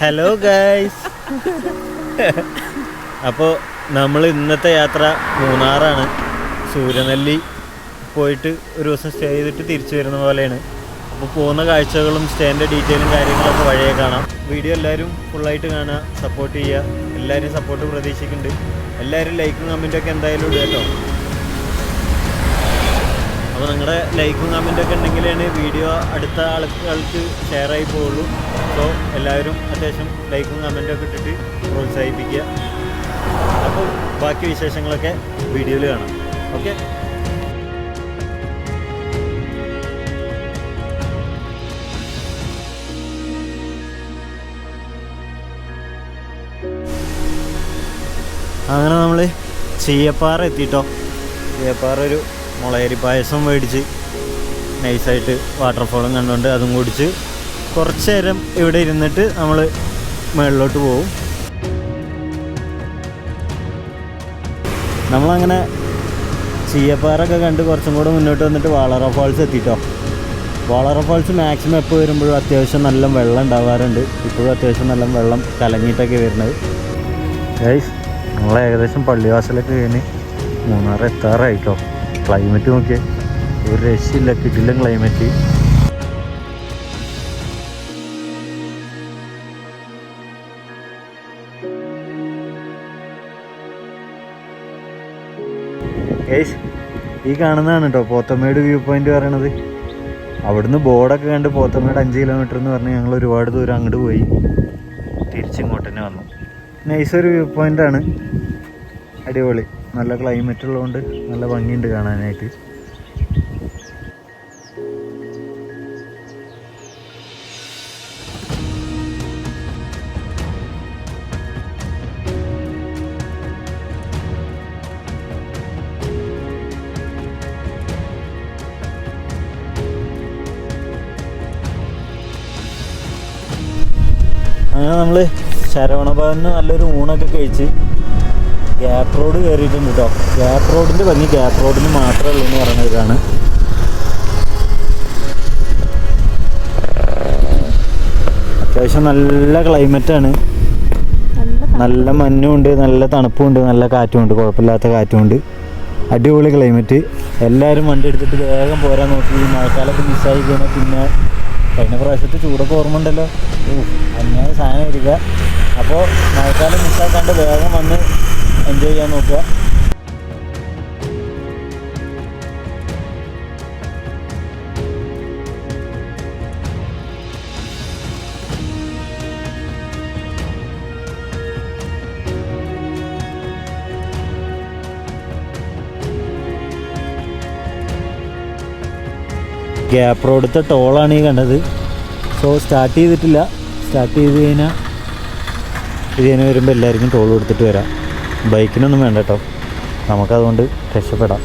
Hello guys. അപ്പോൾ നമ്മൾ ഇന്നത്തെ യാത്ര മൂന്നാറാണ്. സൂര്യനെല്ലി പോയിട്ട് ഒരു ദിവസം സ്റ്റേ ചെയ്തിട്ട് തിരിച്ചു വരുന്ന പോലെയാണ്. അപ്പോൾ പോകുന്ന കാഴ്ചകളും സ്റ്റേൻ്റെ ഡീറ്റെയിലും കാര്യങ്ങളൊക്കെ വഴിയെ കാണാം. വീഡിയോ എല്ലാവരും ഫുള്ളായിട്ട് കാണുക, സപ്പോർട്ട് ചെയ്യുക. എല്ലാവരും സപ്പോർട്ട് പ്രതീക്ഷിക്കുന്നുണ്ട്. എല്ലാവരും ലൈക്കും കമൻറ്റൊക്കെ എന്തായാലും ഇടുക കേട്ടോ. അപ്പോൾ നിങ്ങളുടെ ലൈക്കും കമൻറ്റൊക്കെ ഉണ്ടെങ്കിലാണ് വീഡിയോ അടുത്ത ആൾക്ക് ഷെയറായി പോവുള്ളൂ. സോ എല്ലാവരും അത്യാവശ്യം ലൈക്കും കമൻറ്റൊക്കെ ഇട്ടിട്ട് പ്രോത്സാഹിപ്പിക്കുക. അപ്പോൾ ബാക്കി വിശേഷങ്ങളൊക്കെ വീഡിയോയിൽ കാണാം. ഓക്കെ. അങ്ങനെ നമ്മൾ ചീയപ്പാറ എത്തിയിട്ടോ. ചീയപ്പാറ ഒരു മുളയരി പായസം മേടിച്ച് നൈസായിട്ട് വാട്ടർഫോളും കണ്ടുകൊണ്ട് അതും കുടിച്ച് കുറച്ച് നേരം ഇവിടെ ഇരുന്നിട്ട് നമ്മൾ മുകളിലോട്ട് പോകും. നമ്മളങ്ങനെ ചീയപ്പാറൊക്കെ കണ്ട് കുറച്ചും കൂടെ മുന്നോട്ട് വന്നിട്ട് വാളറ ഫാൾസ് എത്തിയിട്ടോ. വാളറ ഫാൾസ് മാക്സിമം എപ്പോൾ വരുമ്പോഴും അത്യാവശ്യം നല്ല വെള്ളം ഉണ്ടാവാറുണ്ട്. ഇപ്പോഴും അത്യാവശ്യം നല്ല വെള്ളം കലങ്ങിയിട്ടൊക്കെ വരുന്നത്. ഗൈസ്, നമ്മൾ ഏകദേശം പള്ളിവാസലൊക്കെ കഴിഞ്ഞ് മൂന്നാർ എത്താറായിട്ടോ. ക്ലൈമറ്റ് നോക്കിയേ, ഒരു രക്ഷയില്ല, കിട്ടില്ല ക്ലൈമറ്റ്. ഗൈസ്, ഈ കാണുന്നതാണ് കേട്ടോ പോത്തമേട് വ്യൂ പോയിന്റ് പറയണത്. അവിടുന്ന് ബോർഡൊക്കെ കണ്ട് പോത്തമേട് 5 കിലോമീറ്റർ എന്ന് പറഞ്ഞ് ഞങ്ങൾ ഒരുപാട് ദൂരം അങ്ങോട്ട് പോയി തിരിച്ചിങ്ങോട്ട് തന്നെ വന്നു. നൈസൊരു വ്യൂ പോയിൻ്റാണ്, അടിപൊളി. നല്ല ക്ലൈമറ്റ് ഉള്ളതുകൊണ്ട് നല്ല ഭംഗിയുണ്ട് കാണാനായിട്ട്. അങ്ങനെ നമ്മൾ ശരവണഭവന് നല്ലൊരു ഊണൊക്കെ കഴിച്ച് ഗ്യാപ്പ് റോഡ് കയറിയിട്ടുണ്ട് കേട്ടോ. ഗ്യാപ്പ് റോഡിൻ്റെ ഭംഗി ഗ്യാപ്പ് റോഡിന് മാത്രമേ ഉള്ളൂ എന്ന് പറയുന്ന ഇതാണ്. അത്യാവശ്യം നല്ല ക്ലൈമറ്റാണ്, നല്ല മഞ്ഞുമുണ്ട്, നല്ല തണുപ്പുമുണ്ട്, നല്ല കാറ്റുമുണ്ട്, കുഴപ്പമില്ലാത്ത കാറ്റുമുണ്ട്. അടിപൊളി ക്ലൈമറ്റ്. എല്ലാവരും വണ്ടി എടുത്തിട്ട് വേഗം പോരാൻ നോക്കി. ഈ മഴക്കാലമൊക്കെ മിസ്സായി കഴിഞ്ഞാൽ പിന്നെ കഴിഞ്ഞ പ്രാവശ്യത്തെ ചൂടൊക്കെ ഓർമ്മ ഉണ്ടല്ലോ, അങ്ങനെ സാധനം ഇരിക്കുക. അപ്പോൾ മഴക്കാലം മിസ്സാക്കാണ്ട് വേഗം വന്ന് എൻജോയ് ചെയ്യാൻ നോക്കുക. ഗ്യാപ്പ് റോഡത്തെ ടോളാണ് ഈ കണ്ടത്. സോ സ്റ്റാർട്ട് ചെയ്തിട്ടില്ല. സ്റ്റാർട്ട് ചെയ്ത് കഴിഞ്ഞാൽ ഇതിന് വരുമ്പോൾ എല്ലാവർക്കും ടോൾ കൊടുത്തിട്ട് വരാം. ബൈക്കിനൊന്നും വേണ്ട കേട്ടോ, നമുക്കതുകൊണ്ട് രക്ഷപ്പെടാം.